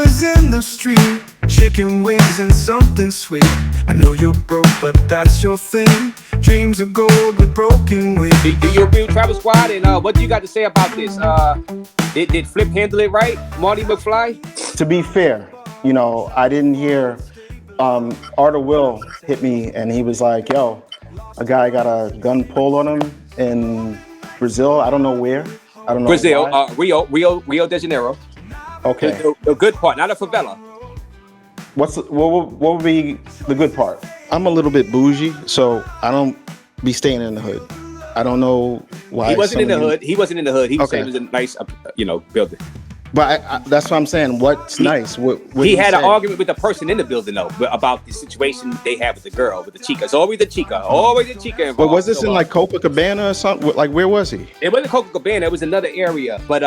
Boys in the street, chicken wings and something sweet. I know you're broke, but that's your thing. Dreams of gold with broken wings. Do you agree with Travis Squad? And what do you got to say about this? Did Flip handle it right, Marty McFly? To be fair, I didn't hear Arthur Will hit me and he was like, yo, a guy got a gun pulled on him in Brazil. I don't know where. I don't know. Brazil, Rio de Janeiro. Okay. The good part, not a favela. What would be the good part? I'm a little bit bougie, so I don't be staying in the hood. I don't know why. He wasn't in the hood. He wasn't in the hood. He was saying it was a nice, building. But that's what I'm saying. What's nice? What he had an argument with the person in the building though about the situation they had with the girl, with the chica. It's always the chica involved. But was this in like Copacabana or something? Like where was he? It wasn't Copacabana. It was another area. But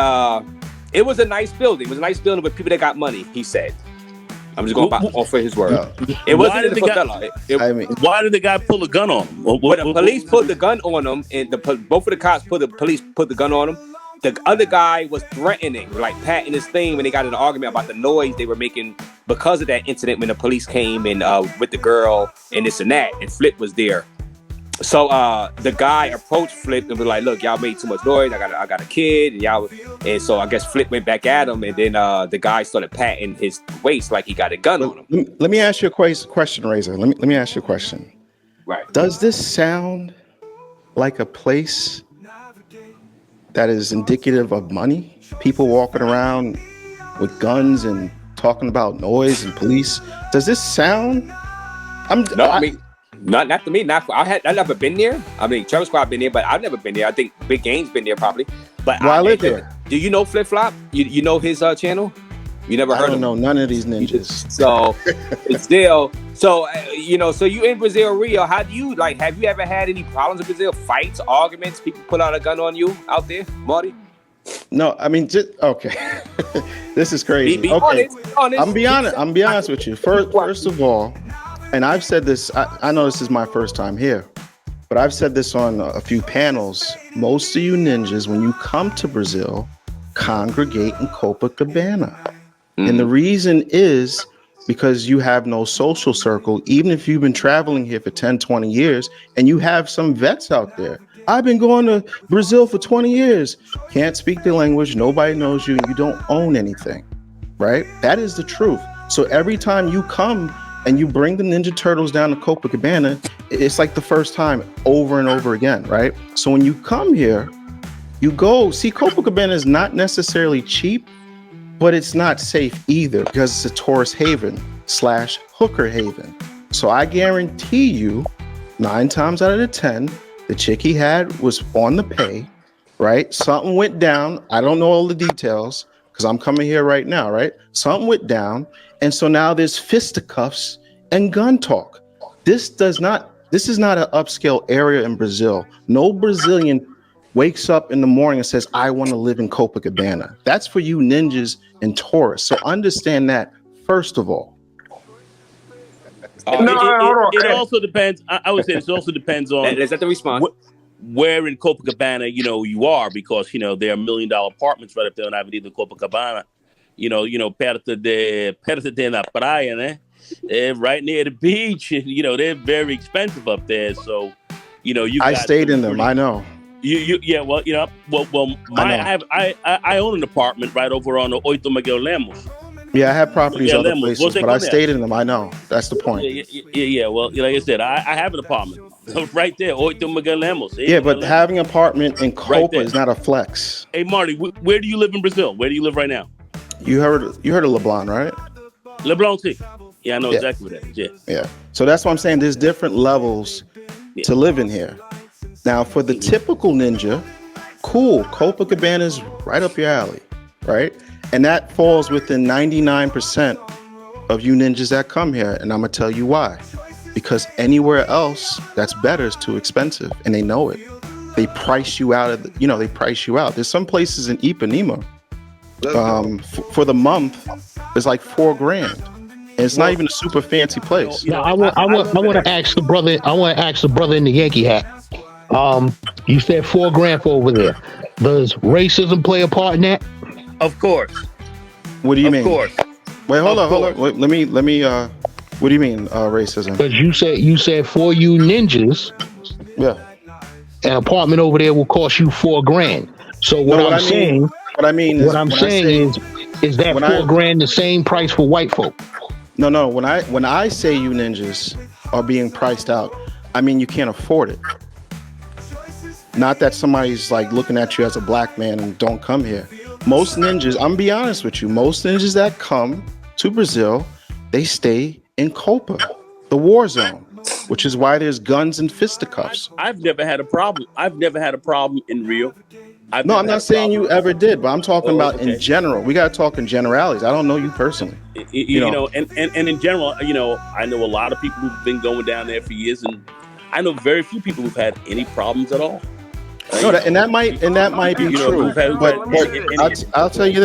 it was a nice building. It was a nice building with people that got money. He said. I'm just going off of his word. Yeah. It wasn't in the favela. Why did the guy pull a gun on him? When the police put the gun on him, and both of the cops put the gun on him. The other guy was threatening, like patting his thing when they got in an argument about the noise they were making because of that incident when the police came and with the girl and this and that, and Flip was there. So the guy approached Flip and was like, "Look, y'all made too much noise. I got a kid, and so I guess Flip went back at him, and then the guy started patting his waist like he got a gun on him." Let me ask you a question, Razor. Let me ask you a question. Right? Does this sound like a place that is indicative of money? People walking around with guns and talking about noise and police. Does this sound? Not to me. I've never been there. I mean, Travis Squad been there, but I've never been there. I think Big Game's been there probably. But I live there. Do you know Flip Flop? You know his channel? You never heard of him? I don't know none of these ninjas. So it's still. So so you in Brazil, Rio? How do you have you ever had any problems in Brazil? Fights, arguments? People pull out a gun on you out there, Marty? No, I mean okay. This is crazy. Be okay, honest. I'm be honest with you. First of all, and I've said this. I know this is my first time here, but I've said this on a few panels. Most of you ninjas, when you come to Brazil, congregate in Copacabana, and the reason is because you have no social circle, even if you've been traveling here for 10, 20 years, and you have some vets out there. I've been going to Brazil for 20 years. Can't speak the language. Nobody knows you. You don't own anything, right? That is the truth. So every time you come and you bring the Ninja Turtles down to Copacabana, it's like the first time over and over again, right? So when you come here, you go, see, Copacabana is not necessarily cheap, but it's not safe either because it's a tourist haven / hooker haven. So I guarantee you 9 times out of the 10, the chick he had was on the pay, right? Something went down. I don't know all the details because I'm coming here right now, right? Something went down. And so now there's fisticuffs and gun talk. This is not an upscale area in Brazil. No Brazilian wakes up in the morning and says, I want to live in Copacabana. That's for you ninjas and tourists. So understand that first of all. It also depends. I would say it also depends on. Is that the response? Where in Copacabana, you are, because there are $1 million apartments right up there on Avenida Copacabana. Perto de la praia, né? Right near the beach, and they're very expensive up there. So, I stayed in them. I know. I own an apartment right over on the Oito Miguel Lemos. Yeah, I have properties other places, but I stayed in them. I know. That's the point. Yeah. Well, like I said, I have an apartment right there, Oito Miguel Lemos. Yeah, but having an apartment in Copa is not a flex. Hey, Marty, where do you live in Brazil? Where do you live right now? You heard of Leblon, right? Leblon, see. Yeah, I know exactly what that is. Yeah. So that's what I'm saying. There's different levels to live in here. Now, for the typical ninja, cool. Copacabana is right up your alley, right? And that falls within 99% of you ninjas that come here. And I'm going to tell you why. Because anywhere else that's better is too expensive. And they know it. They price you out. They price you out. There's some places in Ipanema, for the month, it's like $4,000. And it's not even a super fancy place. Now, I want to ask the brother. I want to ask the brother in the Yankee hat. You said $4,000 for over there. Does racism play a part in that? Of course. What do you mean? Of course. Wait, hold on. Wait, let me. What do you mean racism? Because you said for you ninjas, Yeah. an apartment over there will cost you $4,000. So what I'm saying is that $4,000 the same price for white folk? No. When I say you ninjas are being priced out, I mean you can't afford it. Not that somebody's like looking at you as a black man and don't come here. Most ninjas, I'm gonna be honest with you, most ninjas that come to Brazil, they stay in Copa, the war zone, which is why there's guns and fisticuffs. I've never had a problem. I've never had a problem in Rio. I'm not saying you ever did, but I'm talking about in general. We got to talk in generalities. I don't know you personally. You know, and in general, you know, I know a lot of people who've been going down there for years, and I know very few people who've had any problems at all. No, that might be true. But I'll tell you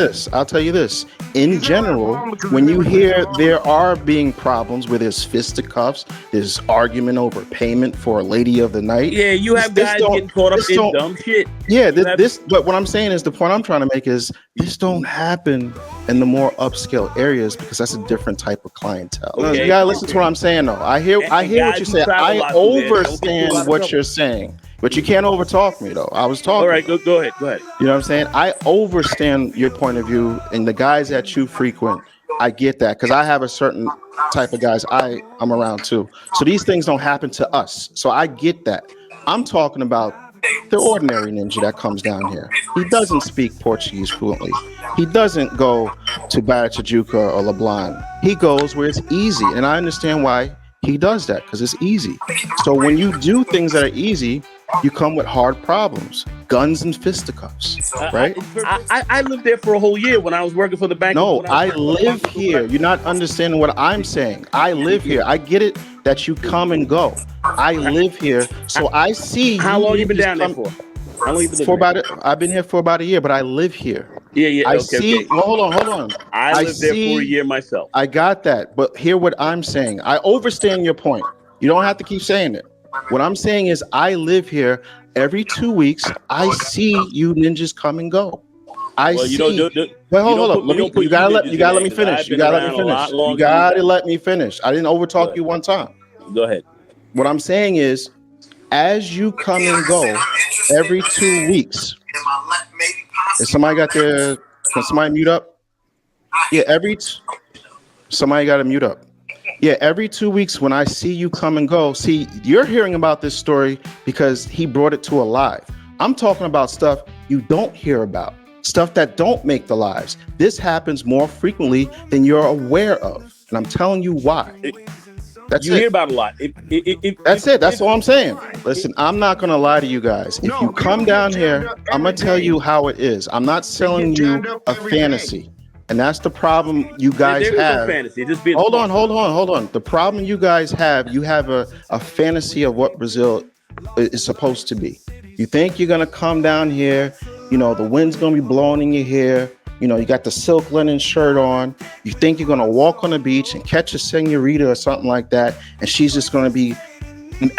this. In general, when you hear there are being problems where there's fisticuffs, there's argument over payment for a lady of the night. Yeah, you have guys getting caught up in dumb shit. Yeah, but what I'm saying is the point I'm trying to make is this don't happen in the more upscale areas because that's a different type of clientele. Okay. You gotta listen to what I'm saying though. I hear what you're saying. I understand what you're saying. But you can't overtalk me, though. I was talking. All right, go ahead. You know what I'm saying? I understand your point of view, and the guys that you frequent, I get that, because I have a certain type of guys I'm around, too. So these things don't happen to us. So I get that. I'm talking about the ordinary ninja that comes down here. He doesn't speak Portuguese fluently. He doesn't go to Barra Tijuca or Leblon. He goes where it's easy, and I understand why he does that, because it's easy. So when you do things that are easy, you come with hard problems, guns and fisticuffs, right? I lived there for a whole year when I was working for the bank. No, I live here. You're not understanding what I'm saying. I live here. I get it that you come and go. I live here, so I see. How long you been down there for? How long you been I've been here for about a year, but I live here. Yeah. Okay. Well, hold on. I lived there for a year myself. I got that, but hear what I'm saying. I understand your point. You don't have to keep saying it. What I'm saying is I live here every 2 weeks. I see you ninjas come and go. Hold up. You gotta let me finish. You gotta let me finish. I didn't overtalk you one time. Go ahead. What I'm saying is, as you come and go every 2 weeks. Is somebody got their? Can somebody mute up? Yeah, somebody got to mute up. Yeah, every 2 weeks when I see you come and go, see, you're hearing about this story because he brought it to a live. I'm talking about stuff you don't hear about, stuff that don't make the lives. This happens more frequently than you're aware of, and I'm telling you why. That's you hear about a lot. That's it. That's all I'm saying. Listen, I'm not going to lie to you guys. If you come down here, I'm going to tell you how it is. I'm not selling you a fantasy. And that's the problem you guys have. Hold on. The problem you guys have, you have a fantasy of what Brazil is supposed to be. You think you're going to come down here, you know, the wind's going to be blowing in your hair. You know, you got the silk linen shirt on. You think you're going to walk on the beach and catch a senorita or something like that. And she's just going to be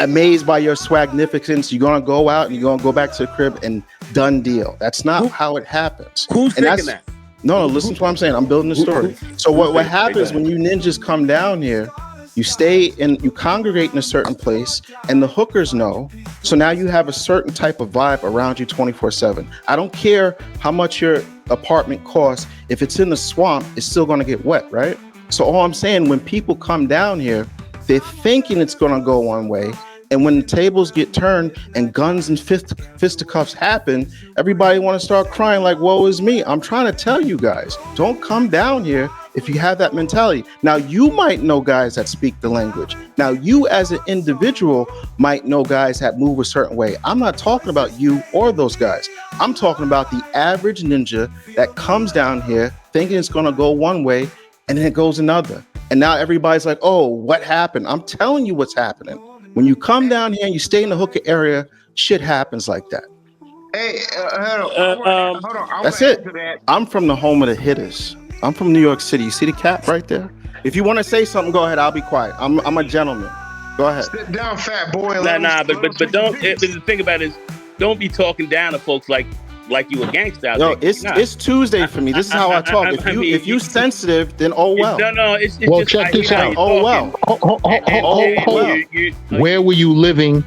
amazed by your swagnificence. You're going to go out and you're going to go back to the crib and done deal. That's not how it happens. Who's thinking that? No, listen to what I'm saying. I'm building the story. So what happens when you ninjas come down here, you you congregate in a certain place and the hookers know. So now you have a certain type of vibe around you 24/7. I don't care how much your apartment costs. If it's in the swamp, it's still going to get wet, right? So all I'm saying, when people come down here, they're thinking it's going to go one way. And when the tables get turned and guns and fisticuffs happen, everybody want to start crying like, woe is me. I'm trying to tell you guys, don't come down here if you have that mentality. Now, you might know guys that speak the language. Now, you as an individual might know guys that move a certain way. I'm not talking about you or those guys. I'm talking about the average ninja that comes down here thinking it's going to go one way and then it goes another. And now everybody's like, oh, what happened? I'm telling you what's happening. When you come down here and you stay in the hookah area, shit happens like that. Hey, hold on. That's it. I'm from the home of the hitters. I'm from New York City. You see the cap right there? If you want to say something, go ahead. I'll be quiet. I'm a gentleman. Go ahead. Sit down, fat boy. But don't. The thing about it is, don't be talking down to folks like like you a gangster out Yo, there. it's Tuesday for me. This is how I talk. If you sensitive, then oh well. No, it's Well, just check this out. Oh well. Where were you living?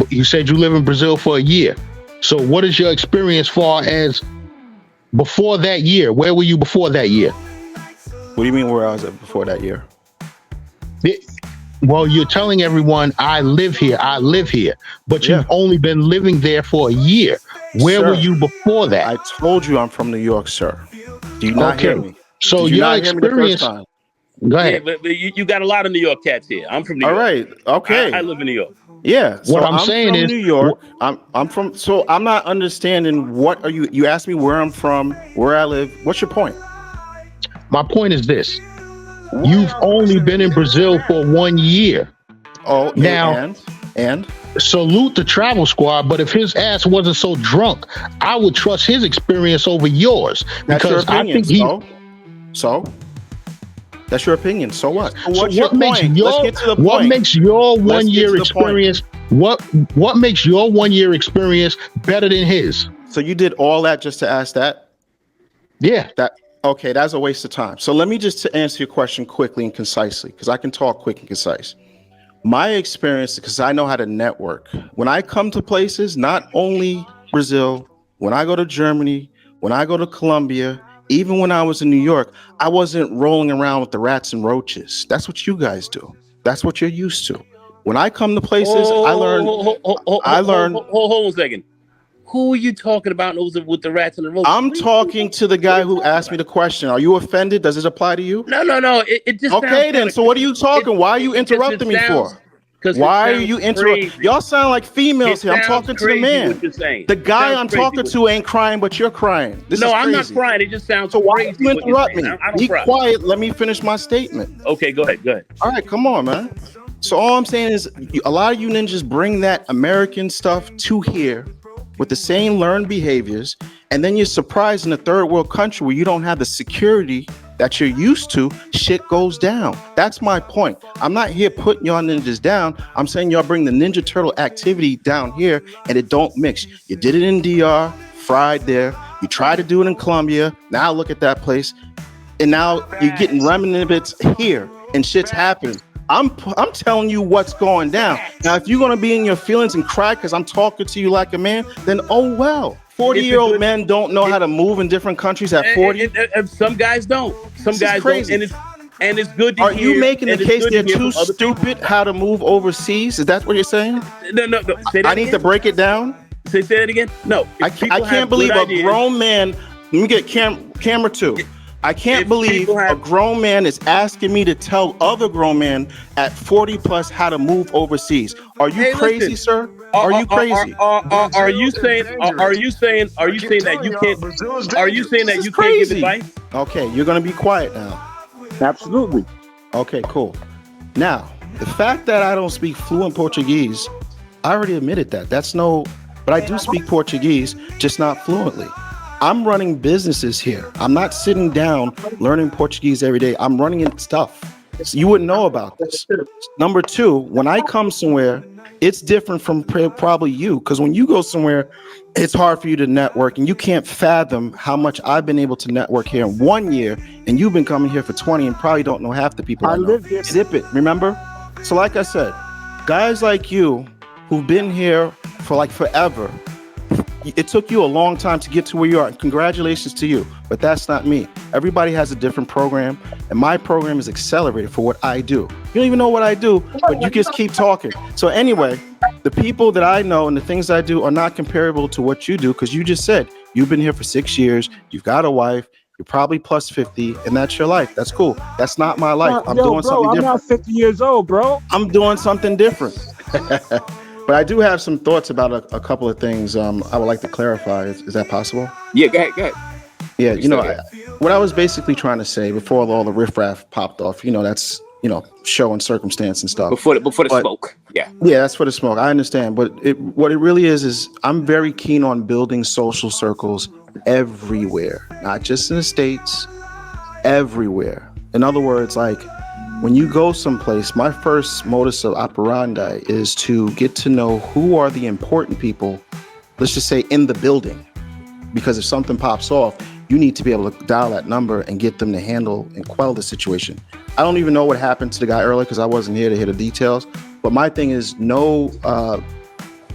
You said you live in Brazil for a year. So what is your experience far as before that year? Where were you before that year? What do you mean where I was at before that year? Well, you're telling everyone I live here, but you've only been living there for a year. Where were you before that? I told you I'm from New York, sir. Do you not hear me? So Did you your not hear me the first experience. time? Go ahead. Yeah, but you got a lot of New York cats here. I'm from New York. All right. Okay. I live in New York. Yeah. So What I'm saying from is, New York. I'm from. So I'm not understanding what are you? You asked me where I'm from, where I live. What's your point? My point is this: you've only been in Brazil for 1 year. Oh, now and salute the travel squad. But if his ass wasn't so drunk, I would trust his experience over yours. That's your Because I opinion. think So that's your opinion. So what? So what's So your point? Let's get to the point. What makes your 1 year to the point. experience? What makes your 1 year experience better than his? So you did all that just to ask that? Yeah. Okay, that's a waste of time. So let me just to answer your question quickly and concisely, because I can talk quick and concise. My experience, because I know how to network. When I come to places, not only Brazil, when I go to Germany, when I go to Colombia, even when I was in New York, I wasn't rolling around with the rats and roaches. That's what you guys do. That's what you're used to. When I come to places, I learn. Hold on a second. Who are you talking about with the rats and the roaches? I'm talking to the guy who asked me the question. Are you offended? Does it apply to you? No. It just okay then. So what are you talking? Why are you interrupting me for? Why are you interrupting? Y'all sound like females here. I'm talking to the man. The guy I'm talking to ain't crying, but you're crying. No, I'm not crying. It just sounds so why crazy. you interrupt me? Be quiet. Let me finish my statement. Okay, go ahead. All right, come on, man. So all I'm saying is a lot of you ninjas bring that American stuff to here with the same learned behaviors, and then you're surprised in a third world country where you don't have the security that you're used to, shit goes down. That's my point. I'm not here putting y'all ninjas down. I'm saying y'all bring the Ninja Turtle activity down here and it don't mix. You did it in DR, fried there. You tried to do it in Colombia. Now look at that place. And now you're getting remnants here and shit's happening. I'm telling you what's going down. Now, if you're going to be in your feelings and cry because I'm talking to you like a man, then oh well. 40-year-old men don't know how to move in different countries at 40. Some guys don't. Some guys crazy. don't. And it's good to Are hear. You making the case they're too stupid how to move overseas? Is that what you're saying? No. I need to break it down. Say that again. No. I can't believe a grown man. Let me get camera two. I can't believe a grown man is asking me to tell other grown men at 40 plus how to move overseas. Are you crazy, sir? Are you crazy? Are you saying that you can't? Are you saying that you can't give advice? Okay, you're gonna be quiet now. Absolutely. Okay, cool. Now, the fact that I don't speak fluent Portuguese, I already admitted that. But I do speak Portuguese, just not fluently. I'm running businesses here. I'm not sitting down learning Portuguese every day. I'm running in stuff. So you wouldn't know about this. Number two, when I come somewhere, it's different from probably you, because when you go somewhere, it's hard for you to network, and you can't fathom how much I've been able to network here in 1 year, and you've been coming here for 20 and probably don't know half the people I know. Live here. Zip it, remember? So like I said, guys like you who've been here for like forever, it took you a long time to get to where you are. Congratulations to you, but that's not me. Everybody has a different program, and my program is accelerated for what I do. You don't even know what I do, but you just keep talking. So anyway, the people that I know and the things I do are not comparable to what you do, because you just said you've been here for 6 years, you've got a wife, you're probably plus 50, and that's your life. That's cool. That's not my life. I'm doing something different. I'm not 50 years old, bro. I'm doing something different. But I do have some thoughts about a couple of things I would like to clarify. Is that possible? Yeah, go ahead. Yeah, what I was basically trying to say before all the riffraff popped off, that's, show and circumstance and stuff. Before the smoke. Yeah. Yeah, that's for the smoke. I understand. But what it really is I'm very keen on building social circles everywhere, not just in the States, everywhere. In other words, like, when you go someplace, my first modus operandi is to get to know who are the important people, let's just say in the building. because if something pops off, you need to be able to dial that number and get them to handle and quell the situation. I don't even know what happened to the guy earlier because I wasn't here to hear the details. But my thing is know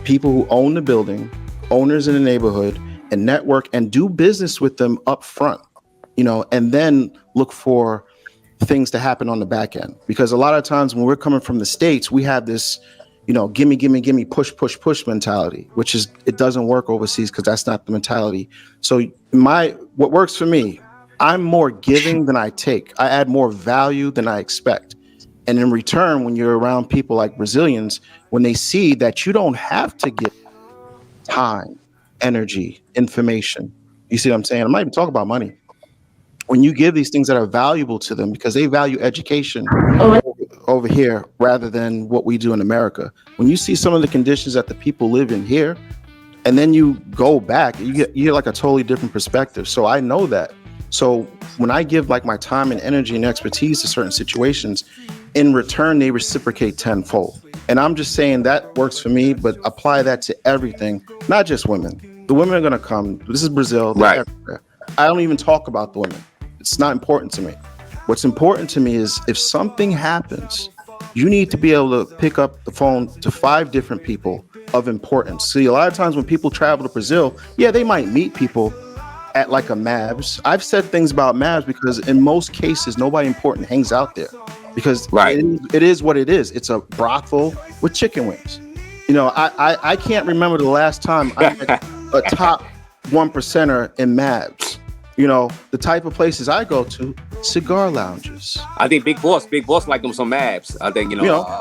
people who own the building, owners in the neighborhood, and network and do business with them up front, and then look for things to happen on the back end. Because a lot of times when we're coming from the States, we have this, gimme, push mentality, which is, it doesn't work overseas because that's not the mentality. So what works for me, I'm more giving than I take. I add more value than I expect. And in return, when you're around people like Brazilians, when they see that you don't have to give time, energy, information, you see what I'm saying? I'm not even talking about money. When you give these things that are valuable to them, because they value education over here rather than what we do in America. When you see some of the conditions that the people live in here, and then you go back, you get like a totally different perspective. So I know that. So when I give like my time and energy and expertise to certain situations, in return, they reciprocate tenfold. And I'm just saying that works for me, but apply that to everything, not just women. The women are going to come. This is Brazil. Right. I don't even talk about the women. It's not important to me. What's important to me is if something happens, you need to be able to pick up the phone to 5 different people of importance. See, a lot of times when people travel to Brazil, yeah, they might meet people at like a Mavs. I've said things about Mavs because in most cases, nobody important hangs out there because it is what it is. It's a brothel with chicken wings. I can't remember the last time I had a top 1%er in Mavs. The type of places I go to, cigar lounges. I think Big Boss like them some Mavs. I think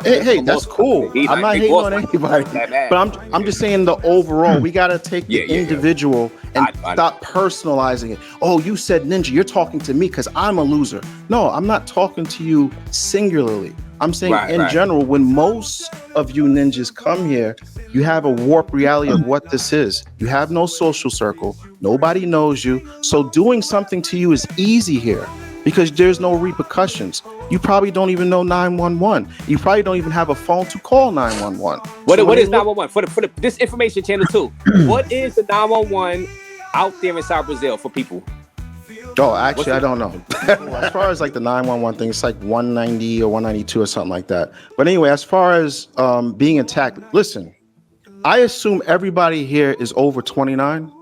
hey, that's cool. I'm not hating on anybody, but I'm just saying the overall. We gotta take the individual and stop personalizing it. Oh, you said ninja. You're talking to me because I'm a loser. No, I'm not talking to you singularly. I'm saying in general, when most of you ninjas come here, you have a warped reality of what this is. You have no social circle. Nobody knows you. So doing something to you is easy here because there's no repercussions. You probably don't even know 911. You probably don't even have a phone to call 911. What is 911? For this information channel too. What is the 911 out there inside Brazil for people? Oh, actually, I don't know. As far as like the 911 thing, it's like 190 or 192 or something like that. But anyway, as far as being attacked, listen, I assume everybody here is over 29.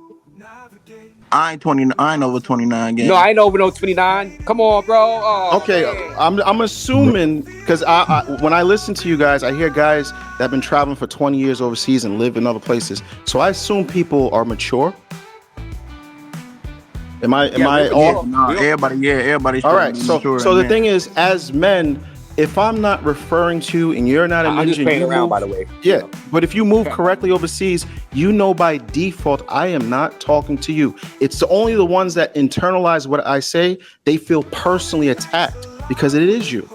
I ain't 29. I ain't over 29 again. No, I ain't over no 29. Come on, bro. Oh, okay, man. I'm assuming because I when I listen to you guys, I hear guys that have been traveling for 20 years overseas and live in other places. So I assume people are mature. Am I off? No, everybody's all right. So the thing is, as men, if I'm not referring to and you're not a ninja, I'm just playing around, by the way. Yeah, but if you move correctly overseas, by default, I am not talking to you. It's only the ones that internalize what I say, they feel personally attacked because it is you.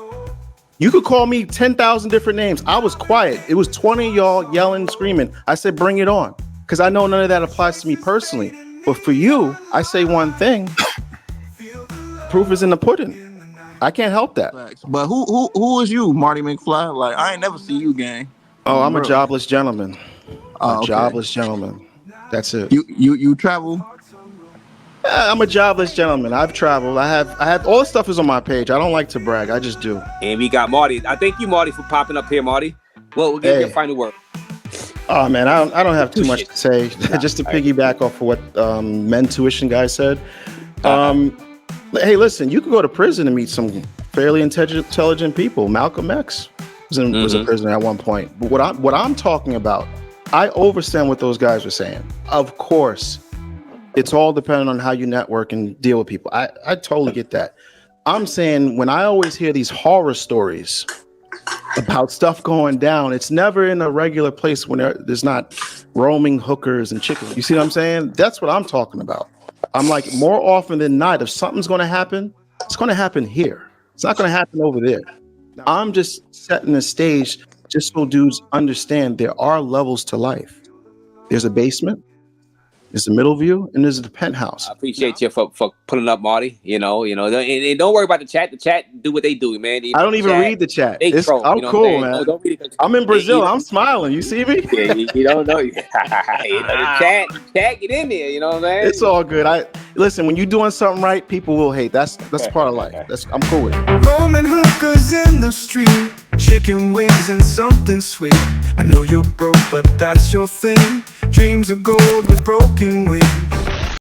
You could call me 10,000 different names. I was quiet. It was 20 of y'all yelling, screaming. I said, bring it on. Because I know none of that applies to me personally. But for you, I say one thing. Proof is in the pudding. I can't help that. But who is you, Marty McFly? Like, I ain't never see you, gang. Oh, I'm a jobless gentleman. Jobless gentleman. That's it. You travel? Yeah, I'm a jobless gentleman. I've traveled. I have all the stuff is on my page. I don't like to brag. I just do. And we got Marty. I thank you, Marty, for popping up here, Marty. Well, we'll give you a final word. Oh man, I don't have too much to say. Just to piggyback off of what Men Tuition guy said. Hey, listen, you could go to prison and meet some fairly intelligent people. Malcolm X was a prisoner at one point. But what I'm talking about, I understand what those guys were saying. Of course, it's all dependent on how you network and deal with people. I totally get that. I'm saying when I always hear these horror stories about stuff going down, it's never in a regular place when there's not roaming hookers and chickens. You see what I'm saying? That's what I'm talking about. I'm like, more often than not, if something's going to happen, it's going to happen here. It's not going to happen over there. I'm just setting the stage just so dudes understand there are levels to life. There's a basement. There's the middle view, and there's the penthouse. I appreciate you for pulling up, Marty. And don't worry about the chat. The chat do what they do, man. I don't even read the chat. They troll, I'm cool, man. Don't read it. I'm in Brazil. I'm smiling. You see me? Yeah, you don't know. The chat, get in there. You know what I'm saying? It's all good. Listen. When you're doing something right, people will hate. That's part of life. I'm cool with it. Rolling hookers in the street, chicken wings and something sweet. I know you're broke, but that's your thing. Dreams of gold with broken wings.